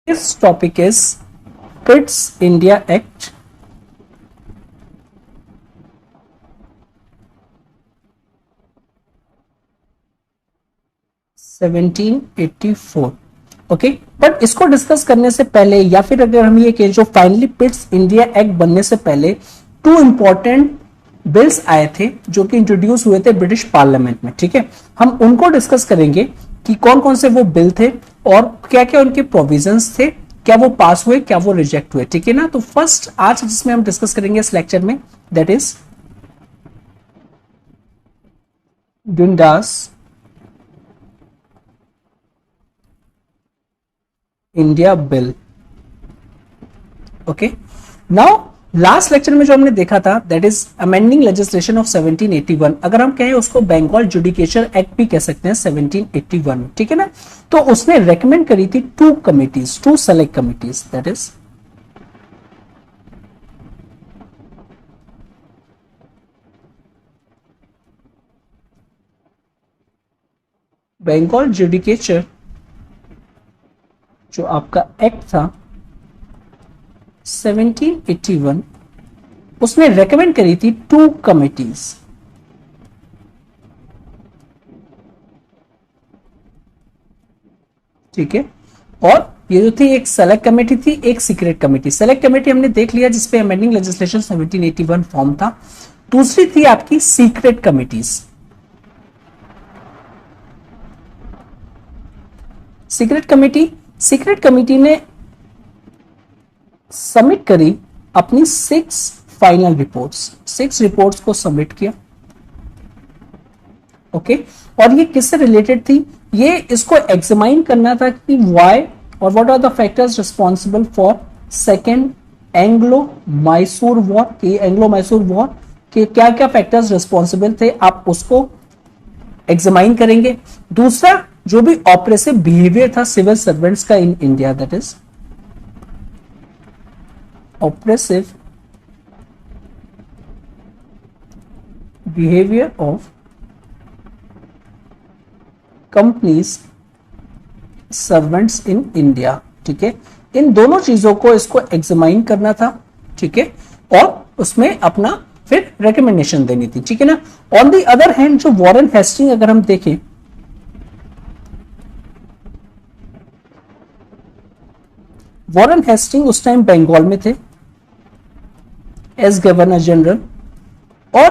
This topic is Pitt's India Act 1784। Okay, but इसको discuss करने से पहले या फिर अगर हम ये कहें जो फाइनली पिट्स इंडिया एक्ट बनने से पहले टू इंपॉर्टेंट बिल्स आए थे जो कि इंट्रोड्यूस हुए थे ब्रिटिश पार्लियामेंट में। ठीक है, हम उनको डिस्कस करेंगे कि कौन कौन से वो बिल थे और क्या क्या उनके प्रोविजंस थे, क्या वो पास हुए, क्या वो रिजेक्ट हुए। ठीक है ना, तो फर्स्ट आज जिसमें हम डिस्कस करेंगे इस लेक्चर में that is Dundas India bill. Okay, now last lecture में जो हमने देखा था that is amending legislation of 1781। अगर हम कहें उसको बंगाल जुडिकेचर एक्ट भी कह सकते हैं 1781। ठीक है ना, तो उसने रेकमेंड करी थी two committees, two select committees that is Bengal judicature जो आपका एक्ट था 1781, उसने रेकमेंड करी थी टू कमिटीज। ठीक है, और ये जो थी एक सेलेक्ट कमेटी थी, एक सीक्रेट कमेटी। सेलेक्ट कमेटी हमने देख लिया जिसपे अमेंडिंग लेजिस्लेशन 1781 फॉर्म था। दूसरी थी आपकी सीक्रेट कमिटीज। सीक्रेट कमेटी ने सबमिट करी अपनी 6 फाइनल रिपोर्ट्स, 6 रिपोर्ट्स को सबमिट किया। ओके, और ये किससे रिलेटेड थी? ये इसको एग्जामाइन करना था कि व्हाई और what are the factors responsible for second Anglo Mysore war. के एंग्लो मैसूर वॉर के क्या क्या फैक्टर्स रिस्पॉन्सिबल थे, आप उसको एग्जामाइन करेंगे। दूसरा, जो भी ऑपरेसिव बिहेवियर था सिविल सर्वेंट्स का in India, that is oppressive behavior of companies servants in India। ठीक है, इन दोनों चीजों को इसको एग्जामाइन करना था। ठीक है, और उसमें अपना फिर रिकमेंडेशन देनी थी। ठीक है ना, ऑन दी अदर हैंड जो वॉरेन हेस्टिंग अगर हम देखें, वॉरेन हेस्टिंग उस टाइम बंगाल में थे एज गवर्नर जनरल, और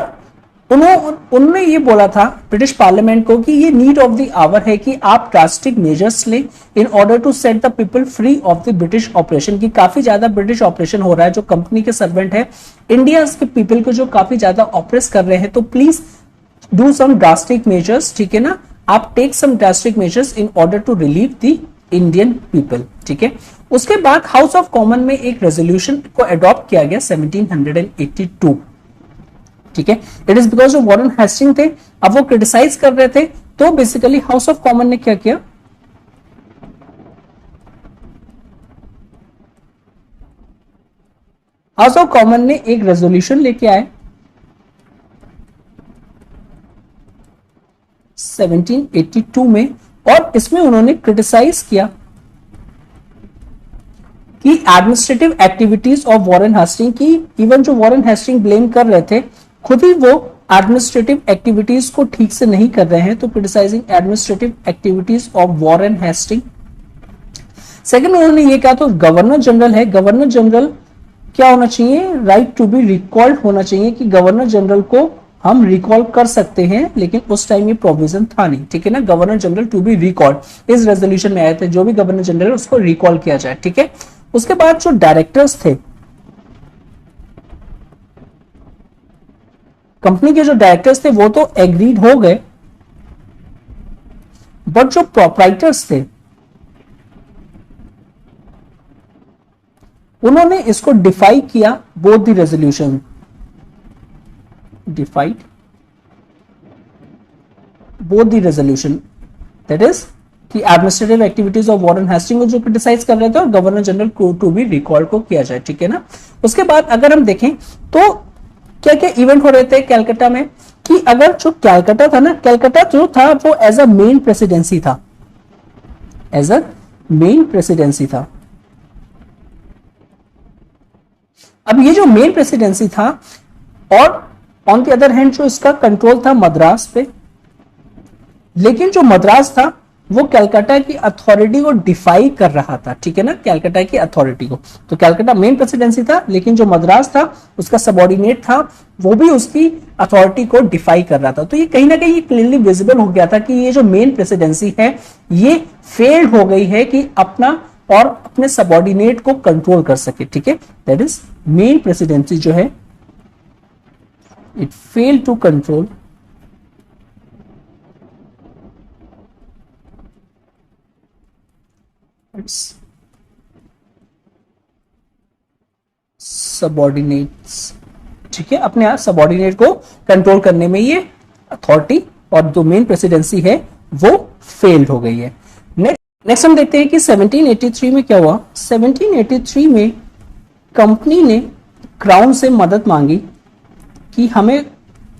उन्होंने ये बोला था ब्रिटिश पार्लियामेंट को कि ये नीड ऑफ द आवर है कि आप ड्रास्टिक मेजर्स लें in order to set the people free of the British operation. की काफी ज्यादा ब्रिटिश ऑपरेशन हो रहा है, जो कंपनी के सर्वेंट है इंडिया के पीपल को जो काफी ज्यादा ऑपरेस कर रहे हैं, तो please do some drastic measures. ठीक है ना, आप take some drastic measures in order to relieve the Indian people. ठीक है, उसके बाद हाउस ऑफ कॉमन में एक रेजोल्यूशन को अडॉप्ट किया गया 1782। ठीक है, इट इज बिकॉज जो वॉरेन हेस्टिंग थे, अब वो क्रिटिसाइज कर रहे थे, तो बेसिकली हाउस ऑफ कॉमन ने क्या किया, हाउस ऑफ कॉमन ने एक रेजोल्यूशन लेके आए 1782 में, और इसमें उन्होंने क्रिटिसाइज किया कि administrative activities of Warren Hasting की, इवन जो वॉरेन हेस्टिंग ब्लेम कर रहे थे, खुद ही वो एडमिनिस्ट्रेटिव एक्टिविटीज को ठीक से नहीं कर रहे हैं, तो criticizing administrative activities of Warren Hasting. Second, उन्होंने ये कहा तो गवर्नर जनरल है, गवर्नर जनरल क्या होना चाहिए, राइट टू बी रिकॉल्ड होना चाहिए, कि गवर्नर जनरल को हम रिकॉल कर सकते हैं, लेकिन उस टाइम ये प्रोविजन था नहीं। ठीक है ना, governor general to be recalled इस रेजोल्यूशन में आए थे, जो भी गवर्नर जनरल उसको रिकॉल किया जाए। ठीक है, उसके बाद जो डायरेक्टर्स थे, कंपनी के जो डायरेक्टर्स थे वो तो एग्रीड हो गए, बट जो प्रोप्राइटर्स थे उन्होंने इसको डिफाई किया, both the resolution defied both the resolution, that is कि administrative activities of Warren Hastings को जो क्रिटिसाइज कर रहे थे, और गवर्नर जनरल को टू बी रिकॉल को किया जाए। ठीक है ना, उसके बाद अगर हम देखें तो क्या क्या इवेंट हो रहे थे कैलकाटा में, कि अगर जो कैलकाटा था ना, कैलकाटा जो था वो एज अ मेन प्रेसिडेंसी था, एज अ मेन प्रेसिडेंसी था। अब ये जो मेन प्रेसिडेंसी था, और ऑन द अदर हैंड जो इसका कंट्रोल था मद्रास पे, लेकिन जो मद्रास था वो कलकत्ता की अथॉरिटी को डिफाई कर रहा था, ठीक है ना, कलकत्ता की अथॉरिटी को। तो कलकत्ता मेन प्रेसिडेंसी था, लेकिन जो मद्रास था उसका सबऑर्डिनेट था, वो भी उसकी अथॉरिटी को डिफाई कर रहा था। तो ये कहीं ना कहीं क्लियरली विजिबल हो गया था कि ये जो मेन प्रेसिडेंसी है ये फेल्ड हो गई है कि अपना और अपने सबऑर्डिनेट को कंट्रोल कर सके, ठीक है। दैट इज मेन प्रेसिडेंसी जो है it failed to control subordinates, ठीक है, अपने सबऑर्डिनेट को कंट्रोल करने में ये अथॉरिटी और जो मेन प्रेसिडेंसी है वो फेल्ड हो गई है। नेक्स्ट हम देखते हैं कि 1783 में क्या हुआ। 1783 में कंपनी ने क्राउन से मदद मांगी कि हमें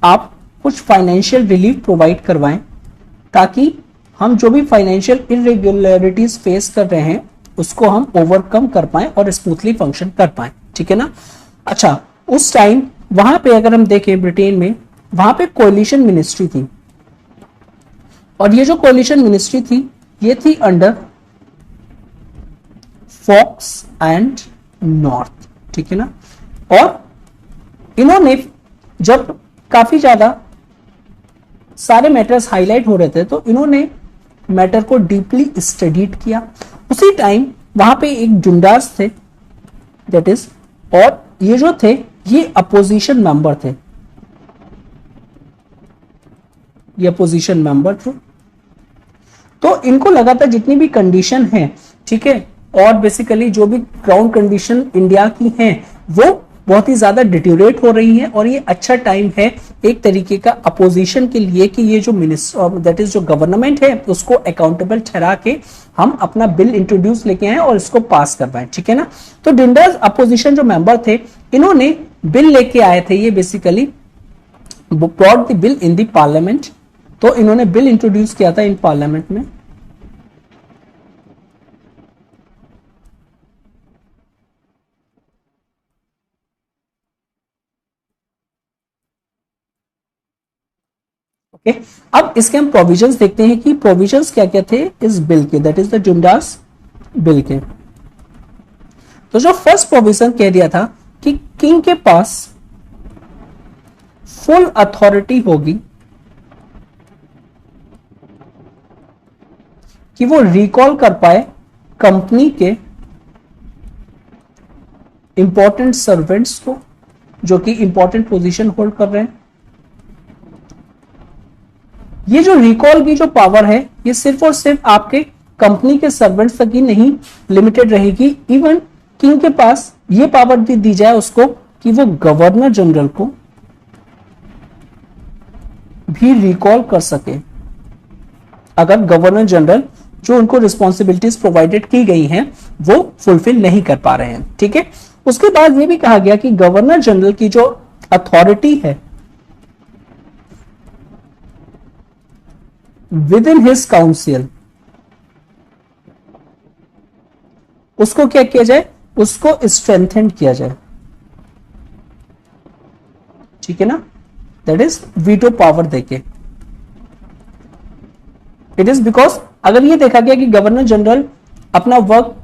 आप कुछ फाइनेंशियल रिलीफ प्रोवाइड करवाएं ताकि हम जो भी फाइनेंशियल इरेगुलरिटीज फेस कर रहे हैं उसको हम ओवरकम कर पाएं और स्मूथली फंक्शन कर पाएं, ठीक है ना। अच्छा, उस टाइम वहां पे अगर हम देखें ब्रिटेन में, वहां पे कोलिशन मिनिस्ट्री थी, और ये जो कोलिशन मिनिस्ट्री थी ये थी अंडर फॉक्स एंड नॉर्थ, ठीक है ना। और इन्होंने जब काफी ज्यादा सारे मैटर्स हाईलाइट हो रहे थे तो इन्होंने मैटर को डीपली स्टडीड किया। उसी टाइम वहां पे एक डुंडास थे, दैट इज, और ये जो थे ये अपोजिशन मेंबर थे, ये अपोजिशन मेंबर थे। तो इनको लगा था जितनी भी कंडीशन है, ठीक है, और बेसिकली जो भी क्राउन कंडीशन इंडिया की हैं वो बहुत ही ज्यादा डिटेरियोरेट हो रही है, और ये अच्छा टाइम है एक तरीके का अपोजिशन के लिए कि ये जो मिनिस्टर दैट इज जो गवर्नमेंट है उसको अकाउंटेबल ठहरा के हम अपना बिल इंट्रोड्यूस लेके आए और इसको पास करवाएं, ठीक है ना। तो डिंडर्स अपोजिशन जो मेंबर थे इन्होंने बिल लेके आए थे, ये basically brought the bill in the parliament. तो इन्होंने बिल इंट्रोड्यूस किया था इन पार्लियामेंट में। ओके, अब इसके हम प्रोविजंस देखते हैं कि प्रोविजंस क्या क्या थे इस बिल के, दैट इज द डुंडास बिल के। तो जो फर्स्ट प्रोविजन कह दिया था कि किंग के पास फुल अथॉरिटी होगी कि वो रिकॉल कर पाए कंपनी के इंपॉर्टेंट सर्वेंट्स को जो कि इंपॉर्टेंट पोजीशन होल्ड कर रहे हैं। ये जो रिकॉल की जो पावर है ये सिर्फ और सिर्फ आपके कंपनी के सर्वेंट्स तक ही नहीं लिमिटेड रहेगी, इवन किंग के पास ये पावर भी दी जाए उसको कि वो गवर्नर जनरल को भी रिकॉल कर सके अगर गवर्नर जनरल जो उनको रिस्पॉन्सिबिलिटीज प्रोवाइडेड की गई हैं वो फुलफिल नहीं कर पा रहे हैं, ठीक है। उसके बाद ये भी कहा गया कि गवर्नर जनरल की जो अथॉरिटी है विद इन हिज काउंसिल उसको क्या किया जाए, उसको स्ट्रेंथन किया जाए, ठीक है ना। दैट इज वीटो पावर देके। इट इज बिकॉज अगर ये देखा गया कि गवर्नर जनरल अपना वर्क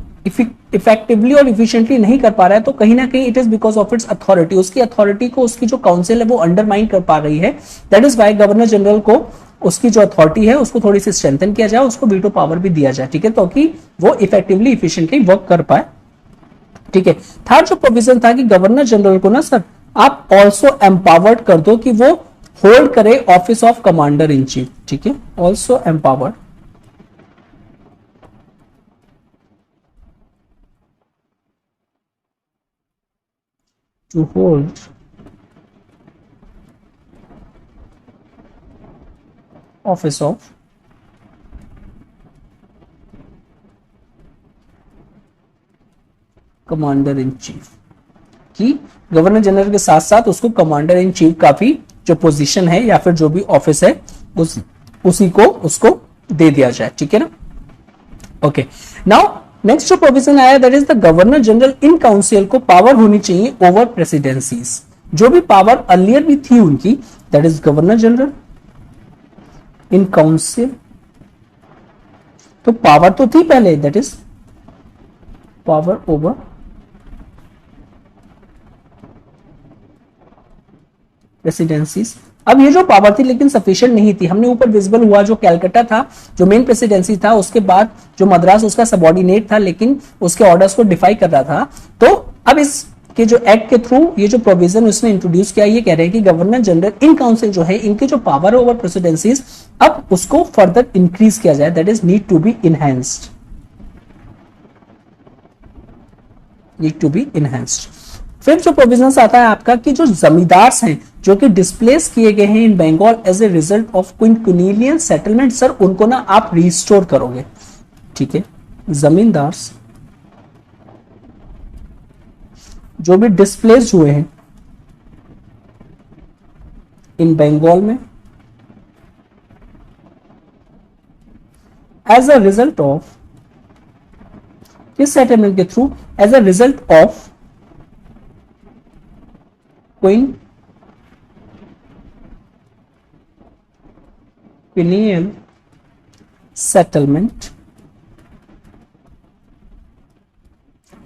इफेक्टिवली और इफिशिएंटली नहीं कर पा रहा है तो कहीं ना कहीं it is because of its authority, उसकी अथॉरिटी को उसकी जो काउंसिल है वो अंडरमाइन कर पा रही है। That is why governor general को उसकी जो अथॉरिटी है उसको थोड़ी सी स्ट्रेंथन किया जाए, उसको वीटो पावर भी दिया जाए, ठीक है, तो कि वो इफेक्टिवली इफिशिएंटली वर्क कर पाए, ठीक है। थर्ड जो प्रोविजन था कि गवर्नर जनरल को ना सर आप ऑल्सो एम्पावर्ड कर दो कि वो होल्ड करे office of commander in chief, ठीक है, also empowered to hold office of commander in chief, कि गवर्नर जनरल के साथ साथ उसको कमांडर इन चीफ का भी जो पोजीशन है या फिर जो भी ऑफिस है उसी को उसको दे दिया जाए, ठीक है ना। ओके, नाउ नेक्स्ट जो प्रोविजन आया that is the governor general in council को पावर होनी चाहिए ओवर प्रेसिडेंसीज, जो भी पावर अर्लियर भी थी उनकी, that is governor general in council, तो पावर तो थी पहले, that is power over presidencies. अब ये जो पावर थी लेकिन सफिशिएंट नहीं थी, हमने ऊपर विजिबल हुआ जो कैलकाटा था जो मेन प्रेसिडेंसी था, उसके बाद जो मद्रास उसका सबऑर्डिनेट था लेकिन उसके ऑर्डर्स को डिफाई कर रहा था। तो अब इसके जो एक्ट के थ्रू ये जो प्रोविजन उसने इंट्रोड्यूस किया, ये कह रहे हैं कि गवर्नर जनरल इन काउंसिल जो है इनके जो पावर ओवर प्रेसिडेंसीज अब उसको फर्दर इंक्रीज किया जाए, that is need to be enhanced, need to be enhanced. फिर जो प्रोविजन आता है आपका कि जो जमींदार हैं जो कि डिस्प्लेस किए गए हैं in Bengal as a result of quinquennial settlement, sir उनको ना आप रिस्टोर करोगे, ठीक है। जमींदार जो भी डिस्प्लेस हुए हैं इन बंगाल में एज अ रिजल्ट ऑफ किस सेटलमेंट के थ्रू, as a result of quinquennial settlement,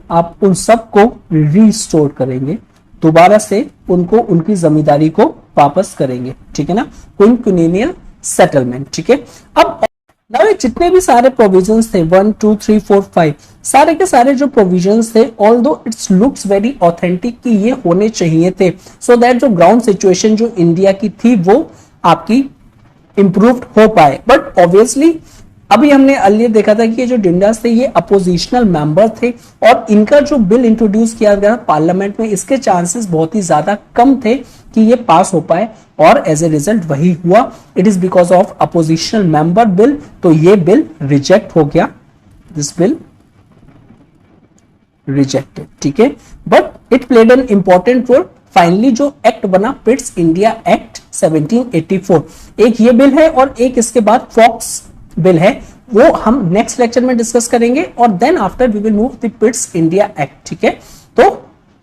आप उन सबको रिस्टोर करेंगे, दोबारा से उनको उनकी जमींदारी को वापस करेंगे, ठीक है ना, क्विंक्विलियन सेटलमेंट, ठीक है। अब नाउ जितने भी सारे प्रोविजंस थे 1 2 3 4 5 सारे के सारे जो प्रोविजंस थे, although it's looks very authentic कि ये होने चाहिए थे, सो दैट जो ग्राउंड सिचुएशन जो इंडिया की थी वो आपकी इंप्रूव्ड हो पाए। बट ऑब्वियसली अभी हमने अर्लियर देखा था कि ये जो डिंडास थे ये अपोजिशनल मेंबर थे और इनका जो बिल इंट्रोड्यूस किया गया पार्लियामेंट में, इसके चांसेस बहुत ही ज्यादा कम थे कि ये पास हो पाए, और एज ए रिजल्ट वही हुआ, it is because of oppositional member bill, तो ये बिल रिजेक्ट हो गया, दिस बिल रिजेक्टेड, ठीक है। But it played an important role, finally जो एक्ट बना पिट्स इंडिया एक्ट 1784, एक ये बिल है और एक इसके बाद फॉक्स बिल है, वो हम नेक्स्ट लेक्चर में डिस्कस करेंगे, और then after we will move the Pitt's India act, ठीक है। तो